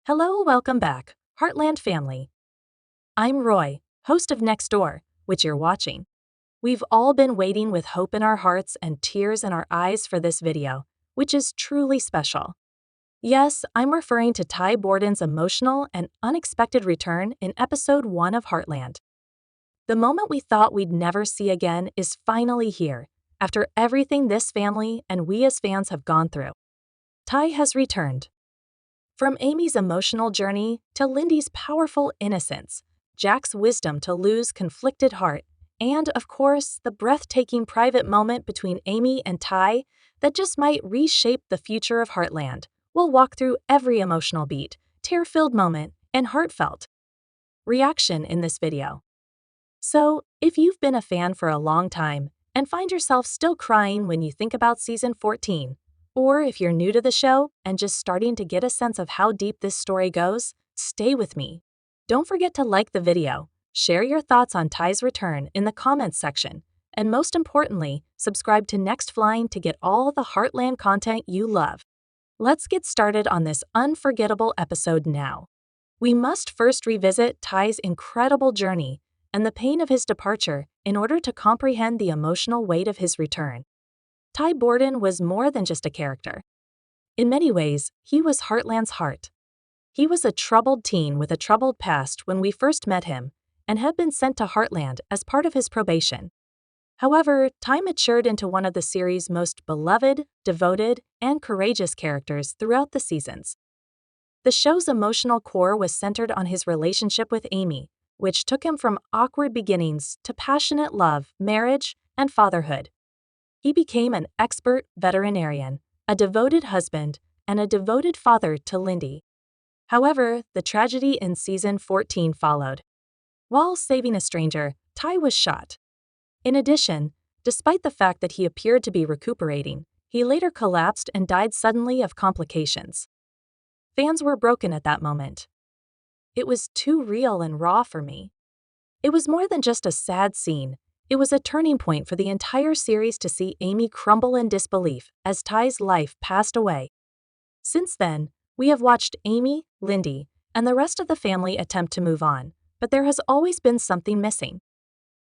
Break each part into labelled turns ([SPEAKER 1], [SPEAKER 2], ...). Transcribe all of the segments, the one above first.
[SPEAKER 1] Hello, welcome back, Heartland family. I'm Roy, host of Next Door, which you're watching. We've all been waiting with hope in our hearts and tears in our eyes for this video, which is truly special. Yes, I'm referring to Ty Borden's emotional and unexpected return in episode 1 of Heartland. The moment we thought we'd never see again is finally here, after everything this family and we as fans have gone through. Ty has returned. From Amy's emotional journey to Lindy's powerful innocence, Jack's wisdom to Lou's conflicted heart, and, of course, the breathtaking private moment between Amy and Ty that just might reshape the future of Heartland, we'll walk through every emotional beat, tear-filled moment, and heartfelt reaction in this video. So, if you've been a fan for a long time and find yourself still crying when you think about Season 14, or if you're new to the show and just starting to get a sense of how deep this story goes, stay with me. Don't forget to like the video, share your thoughts on Ty's return in the comments section, and most importantly, subscribe to Next Flying to get all the Heartland content you love. Let's get started on this unforgettable episode now. We must first revisit Ty's incredible journey and the pain of his departure in order to comprehend the emotional weight of his return. Ty Borden was more than just a character. In many ways, he was Heartland's heart. He was a troubled teen with a troubled past when we first met him and had been sent to Heartland as part of his probation. However, Ty matured into one of the series' most beloved, devoted, and courageous characters throughout the seasons. The show's emotional core was centered on his relationship with Amy, which took him from awkward beginnings to passionate love, marriage, and fatherhood. He became an expert veterinarian, a devoted husband, and a devoted father to Lindy. However, the tragedy in Season 14 followed. While saving a stranger, Ty was shot. In addition, despite the fact that he appeared to be recuperating, he later collapsed and died suddenly of complications. Fans were broken at that moment. It was too real and raw for me. It was more than just a sad scene. It was a turning point for the entire series to see Amy crumble in disbelief as Ty's life passed away. Since then, we have watched Amy, Lindy, and the rest of the family attempt to move on, but there has always been something missing.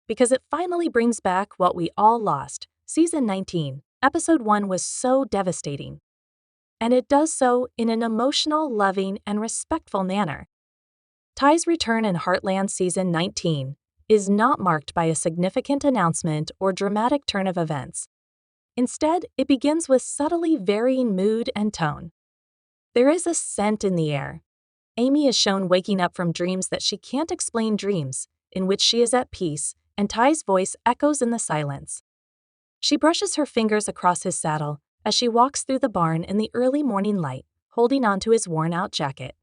[SPEAKER 1] Because it finally brings back what we all lost, Season 19, Episode 1 was so devastating. And it does so in an emotional, loving, and respectful manner. Ty's return in Heartland Season 19 is not marked by a significant announcement or dramatic turn of events. Instead, it begins with subtly varying mood and tone. There is a scent in the air. Amy is shown waking up from dreams that she can't explain, dreams in which she is at peace, and Ty's voice echoes in the silence. She brushes her fingers across his saddle as she walks through the barn in the early morning light, holding onto his worn-out jacket.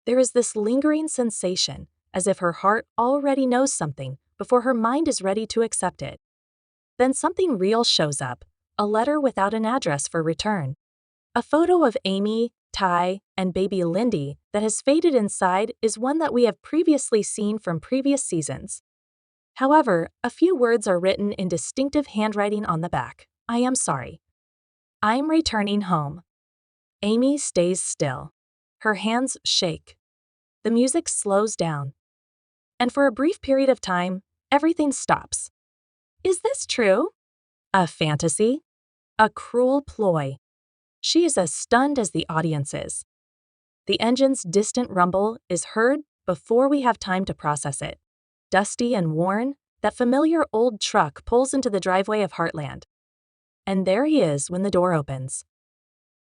[SPEAKER 1] There is this lingering sensation, as if her heart already knows something before her mind is ready to accept it. Then something real shows up, a letter without an address for return. A photo of Amy, Ty, and baby Lindy that has faded inside is one that we have previously seen from previous seasons. However, a few words are written in distinctive handwriting on the back. I am sorry. I'm returning home. Amy stays still. Her hands shake. The music slows down. And for a brief period of time, everything stops. Is this true? A fantasy? A cruel ploy? She is as stunned as the audience is. The engine's distant rumble is heard before we have time to process it. Dusty and worn, that familiar old truck pulls into the driveway of Heartland. And there he is when the door opens.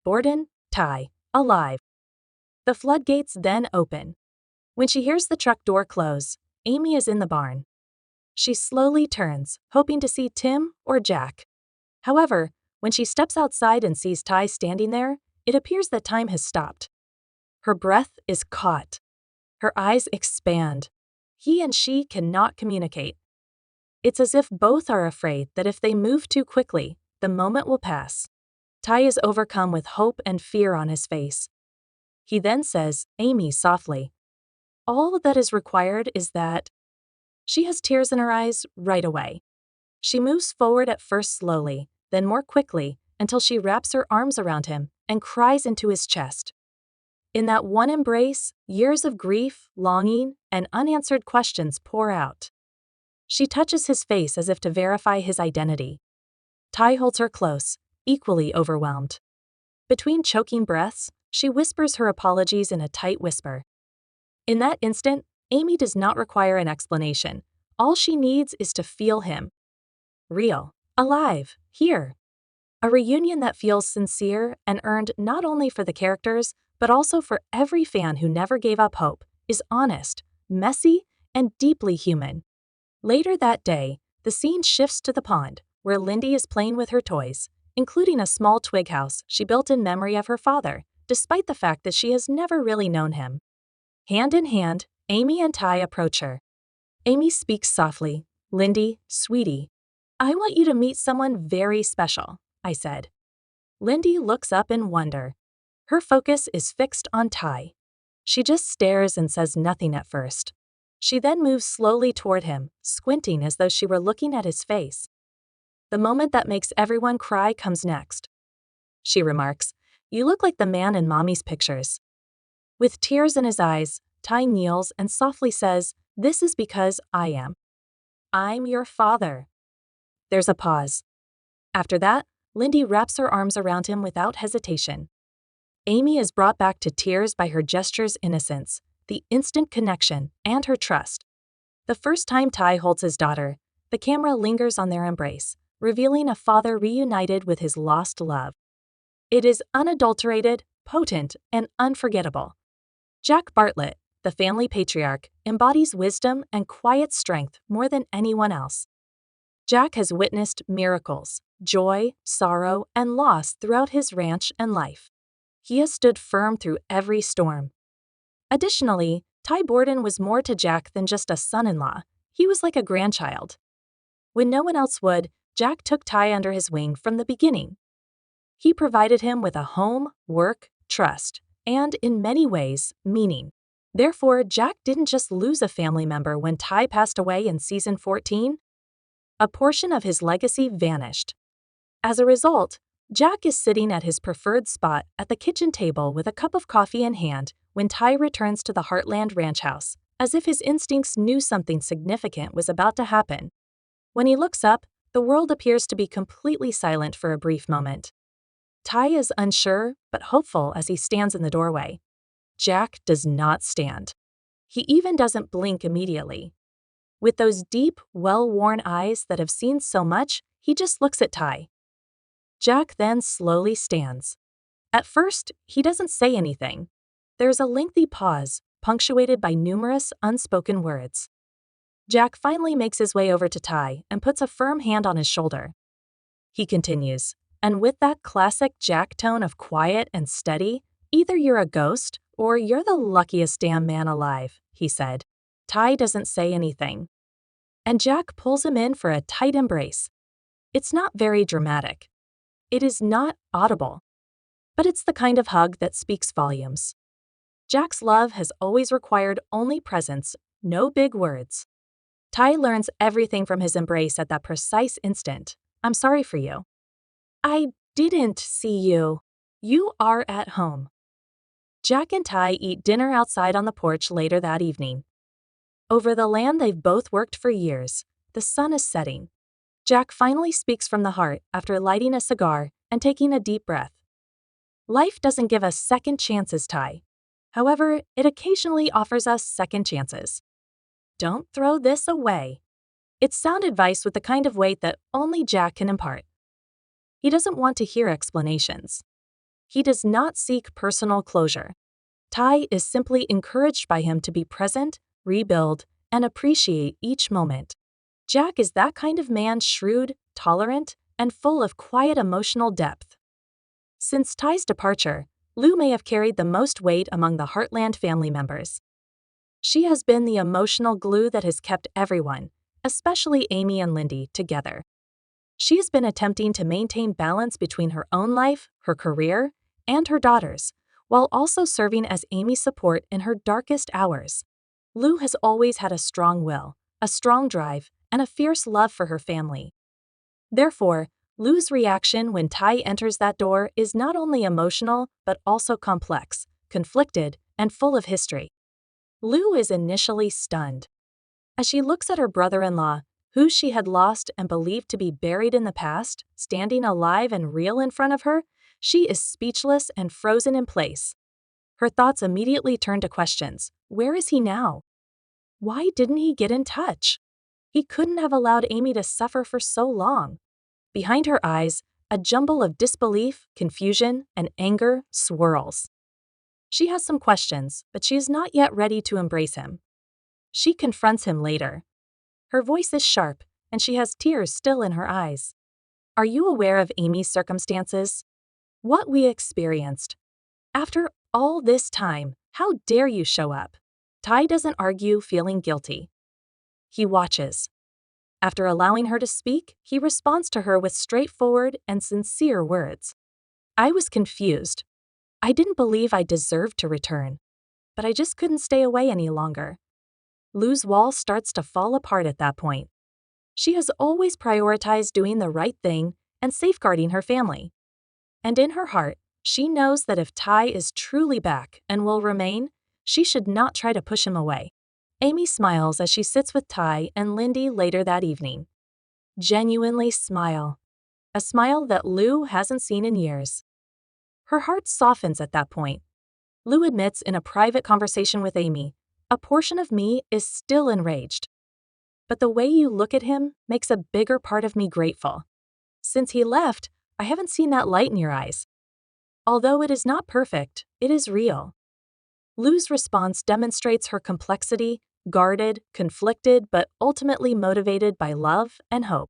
[SPEAKER 1] Borden, Ty, alive. The floodgates then open. When she hears the truck door close, Amy is in the barn. She slowly turns, hoping to see Tim or Jack. However, when she steps outside and sees Ty standing there, it appears that time has stopped. Her breath is caught. Her eyes expand. He and she cannot communicate. It's as if both are afraid that if they move too quickly, the moment will pass. Ty is overcome with hope and fear on his face. He then says, Amy, softly. All that is required is that. She has tears in her eyes right away. She moves forward at first slowly, then more quickly, until she wraps her arms around him and cries into his chest. In that one embrace, years of grief, longing, and unanswered questions pour out. She touches his face as if to verify his identity. Ty holds her close, equally overwhelmed. Between choking breaths, she whispers her apologies in a tight whisper. In that instant, Amy does not require an explanation. All she needs is to feel him. Real, alive, here. A reunion that feels sincere and earned not only for the characters, but also for every fan who never gave up hope, is honest, messy, and deeply human. Later that day, the scene shifts to the pond, where Lindy is playing with her toys, including a small twig house she built in memory of her father, despite the fact that she has never really known him. Hand in hand, Amy and Ty approach her. Amy speaks softly. "Lindy, sweetie, I want you to meet someone very special," I said. Lindy looks up in wonder. Her focus is fixed on Ty. She just stares and says nothing at first. She then moves slowly toward him, squinting as though she were looking at his face. "The moment that makes everyone cry comes next," she remarks. "You look like the man in Mommy's pictures." With tears in his eyes, Ty kneels and softly says, "This is because I am. I'm your father." There's a pause. After that, Lindy wraps her arms around him without hesitation. Amy is brought back to tears by her gesture's innocence, the instant connection, and her trust. The first time Ty holds his daughter, the camera lingers on their embrace, revealing a father reunited with his lost love. It is unadulterated, potent, and unforgettable. Jack Bartlett, the family patriarch, embodies wisdom and quiet strength more than anyone else. Jack has witnessed miracles, joy, sorrow, and loss throughout his ranch and life. He has stood firm through every storm. Additionally, Ty Borden was more to Jack than just a son-in-law. He was like a grandchild. When no one else would, Jack took Ty under his wing from the beginning. He provided him with a home, work, trust, and, in many ways, meaning. Therefore, Jack didn't just lose a family member when Ty passed away in season 14. A portion of his legacy vanished. As a result, Jack is sitting at his preferred spot at the kitchen table with a cup of coffee in hand when Ty returns to the Heartland ranch house, as if his instincts knew something significant was about to happen. When he looks up, the world appears to be completely silent for a brief moment. Ty is unsure but hopeful as he stands in the doorway. Jack does not stand. He even doesn't blink immediately. With those deep, well-worn eyes that have seen so much, he just looks at Ty. Jack then slowly stands. At first, he doesn't say anything. There's a lengthy pause, punctuated by numerous unspoken words. Jack finally makes his way over to Ty and puts a firm hand on his shoulder. He continues, and with that classic Jack tone of quiet and steady, "Either you're a ghost or you're the luckiest damn man alive," he said. Ty doesn't say anything. And Jack pulls him in for a tight embrace. It's not very dramatic. It is not audible. But it's the kind of hug that speaks volumes. Jack's love has always required only presence, no big words. Ty learns everything from his embrace at that precise instant. "I'm sorry for you." "I didn't see you. You are at home." Jack and Ty eat dinner outside on the porch later that evening. Over the land they've both worked for years, the sun is setting. Jack finally speaks from the heart after lighting a cigar and taking a deep breath. "Life doesn't give us second chances, Ty. However, it occasionally offers us second chances. Don't throw this away." It's sound advice with the kind of weight that only Jack can impart. He doesn't want to hear explanations. He does not seek personal closure. Ty is simply encouraged by him to be present, rebuild, and appreciate each moment. Jack is that kind of man, shrewd, tolerant, and full of quiet emotional depth. Since Ty's departure, Lou may have carried the most weight among the Heartland family members. She has been the emotional glue that has kept everyone, especially Amy and Lindy, together. She has been attempting to maintain balance between her own life, her career, and her daughters, while also serving as Amy's support in her darkest hours. Lou has always had a strong will, a strong drive, and a fierce love for her family. Therefore, Lou's reaction when Ty enters that door is not only emotional but also complex, conflicted, and full of history. Lou is initially stunned. As she looks at her brother-in-law, who she had lost and believed to be buried in the past, standing alive and real in front of her, she is speechless and frozen in place. Her thoughts immediately turn to questions. Where is he now? Why didn't he get in touch? He couldn't have allowed Amy to suffer for so long. Behind her eyes, a jumble of disbelief, confusion, and anger swirls. She has some questions, but she is not yet ready to embrace him. She confronts him later. Her voice is sharp, and she has tears still in her eyes. Are you aware of Amy's circumstances? What we experienced? After all this time, how dare you show up? Ty doesn't argue, feeling guilty. He watches. After allowing her to speak, he responds to her with straightforward and sincere words. I was confused. I didn't believe I deserved to return, but I just couldn't stay away any longer. Lou's wall starts to fall apart at that point. She has always prioritized doing the right thing and safeguarding her family. And in her heart, she knows that if Ty is truly back and will remain, she should not try to push him away. Amy smiles as she sits with Ty and Lindy later that evening. Genuinely smile. A smile that Lou hasn't seen in years. Her heart softens at that point. Lou admits in a private conversation with Amy, a portion of me is still enraged. But the way you look at him makes a bigger part of me grateful. Since he left, I haven't seen that light in your eyes. Although it is not perfect, it is real. Lou's response demonstrates her complexity, guarded, conflicted, but ultimately motivated by love and hope.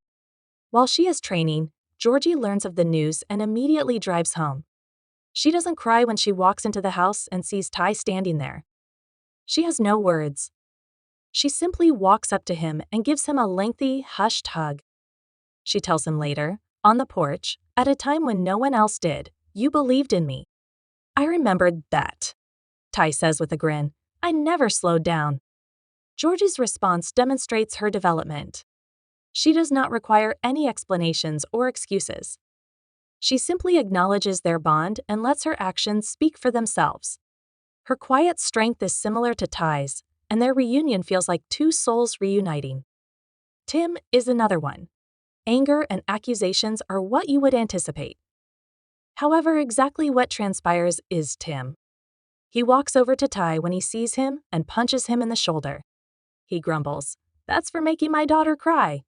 [SPEAKER 1] While she is training, Georgie learns of the news and immediately drives home. She doesn't cry when she walks into the house and sees Ty standing there. She has no words. She simply walks up to him and gives him a lengthy, hushed hug. She tells him later, on the porch, at a time when no one else did, you believed in me. I remembered that, Ty says with a grin. I never slowed down. Georgie's response demonstrates her development. She does not require any explanations or excuses. She simply acknowledges their bond and lets her actions speak for themselves. Her quiet strength is similar to Ty's, and their reunion feels like two souls reuniting. Tim is another one. Anger and accusations are what you would anticipate. However, exactly what transpires is Tim. He walks over to Ty when he sees him and punches him in the shoulder. He grumbles, "That's for making my daughter cry."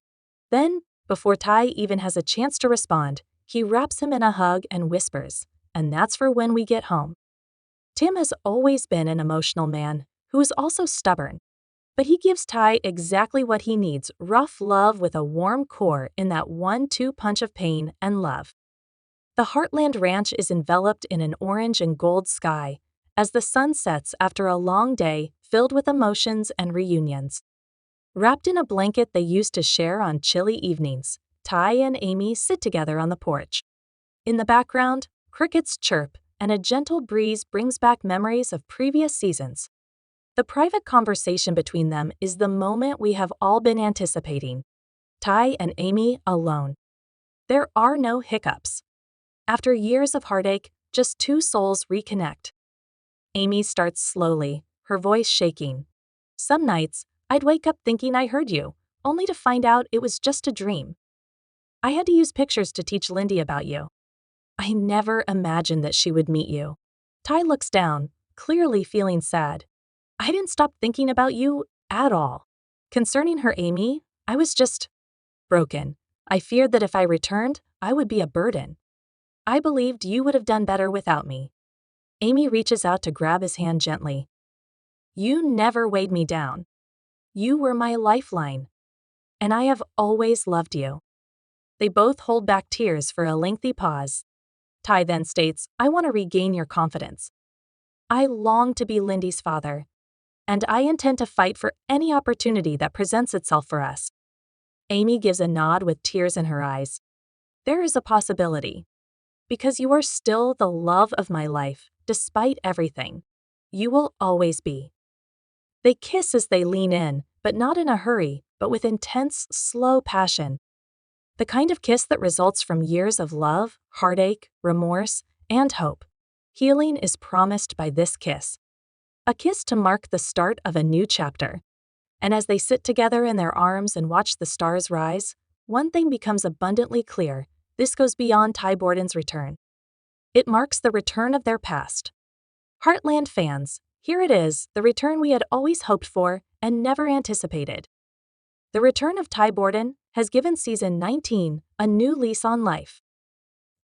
[SPEAKER 1] Then, before Ty even has a chance to respond, he wraps him in a hug and whispers, "And that's for when we get home." Tim has always been an emotional man who is also stubborn, but he gives Ty exactly what he needs, rough love with a warm core in that 1-2 punch of pain and love. The Heartland Ranch is enveloped in an orange and gold sky as the sun sets after a long day filled with emotions and reunions. Wrapped in a blanket they used to share on chilly evenings, Ty and Amy sit together on the porch. In the background, crickets chirp, and a gentle breeze brings back memories of previous seasons. The private conversation between them is the moment we have all been anticipating. Ty and Amy alone. There are no hiccups. After years of heartache, just two souls reconnect. Amy starts slowly, her voice shaking. Some nights, I'd wake up thinking I heard you, only to find out it was just a dream. I had to use pictures to teach Lindy about you. I never imagined that she would meet you. Ty looks down, clearly feeling sad. I didn't stop thinking about you at all. Concerning her Amy, I was just broken. I feared that if I returned, I would be a burden. I believed you would have done better without me. Amy reaches out to grab his hand gently. You never weighed me down. You were my lifeline. And I have always loved you. They both hold back tears for a lengthy pause. Ty then states, I want to regain your confidence. I long to be Lindy's father, and I intend to fight for any opportunity that presents itself for us. Amy gives a nod with tears in her eyes. There is a possibility. Because you are still the love of my life, despite everything. You will always be. They kiss as they lean in, but not in a hurry, but with intense, slow passion. The kind of kiss that results from years of love, heartache, remorse, and hope. Healing is promised by this kiss. A kiss to mark the start of a new chapter. And as they sit together in their arms and watch the stars rise, one thing becomes abundantly clear: this goes beyond Ty Borden's return. It marks the return of their past. Heartland fans, here it is, the return we had always hoped for and never anticipated. The return of Ty Borden has given season 19 a new lease on life.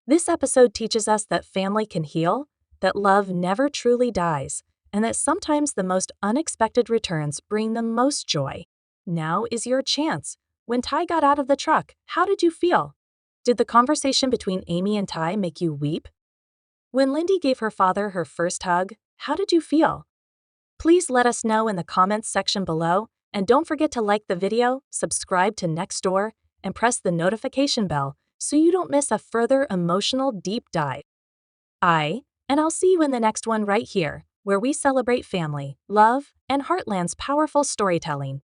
[SPEAKER 1] This episode teaches us that family can heal, that love never truly dies, and that sometimes the most unexpected returns bring the most joy. Now is your chance. When Ty got out of the truck, how did you feel? Did the conversation between Amy and Ty make you weep? When Lindy gave her father her first hug, how did you feel? Please let us know in the comments section below, and don't forget to like the video, subscribe to Next Door, and press the notification bell so you don't miss a further emotional deep dive. And I'll see you in the next one right here, where we celebrate family, love, and Heartland's powerful storytelling.